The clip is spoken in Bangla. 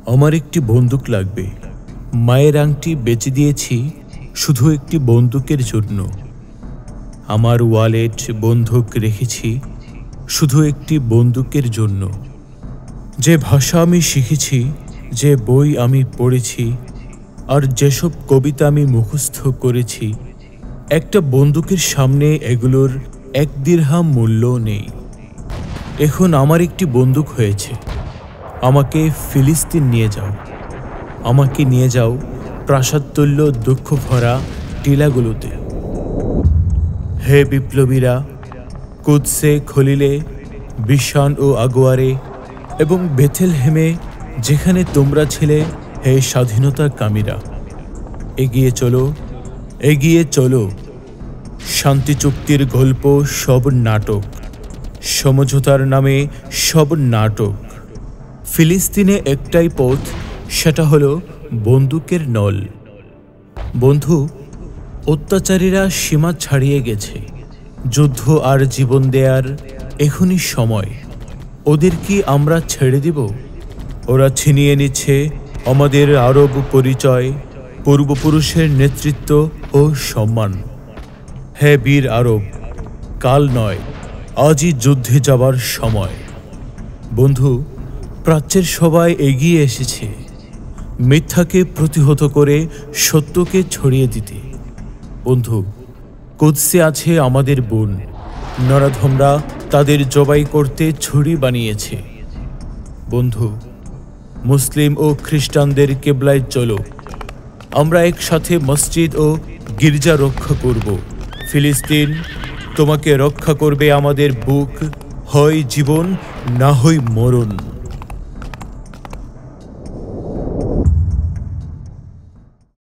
আমার একটি বন্দুক লাগবে। মায়ের আংটি বেচে দিয়েছি শুধু একটি বন্দুকের জন্য। আমার ওয়ালেট বন্ধক রেখেছি শুধু একটি বন্দুকের জন্য। যে ভাষা আমি শিখেছি, যে বই আমি পড়েছি, আর যেসব কবিতা আমি মুখস্থ করেছি, একটা বন্দুকের সামনে এগুলোর এক দিরহাম মূল্য নেই। এখন আমার একটি বন্দুক হয়েছে। আমাকে ফিলিস্তিন নিয়ে যাও। আমাকে নিয়ে যাও প্রাসাদতুল্য দুঃখ ভরা টিলাগুলোতে। হে বিপ্লবীরা, কুদসে, খলিলে, বিশান ও আগোয়ারে এবং বেথেলহেমে যেখানে তোমরা ছিলে, হে স্বাধীনতা কামীরা, এগিয়ে চলো, এগিয়ে চলো। শান্তি চুক্তির গল্প সব নাটক, সমঝোতার নামে সব নাটক। ফিলিস্তিনে একটাই পথ, সেটা হলো বন্দুকের নল। বন্ধু, অত্যাচারীরা সীমা ছাড়িয়ে গেছে। যুদ্ধ আর জীবন দেয়ার এখনই সময়। ওদের কি আমরা ছেড়ে দিব? ওরা ছিনিয়ে নিচ্ছে আমাদের আরব পরিচয়, পূর্বপুরুষের নেতৃত্ব ও সম্মান। হে বীর আরব, কাল নয়, আজই যুদ্ধে যাবার সময়। বন্ধু, প্রাচ্যের সবাই এগিয়ে এসেছে মিথ্যাকে প্রতিহত করে সত্যকে ছড়িয়ে দিতে। বন্ধু, কুদসে আছে আমাদের বোন। নরাধমরা তাদের জবাই করতে ছুরি বানিয়েছে। বন্ধু, মুসলিম ও খ্রিস্টানদের কেবলায় চলো। আমরা একসাথে মসজিদ ও গির্জা রক্ষা করব। ফিলিস্তিন, তোমাকে রক্ষা করবে আমাদের বুক, হয় জীবন না হয় মরণ।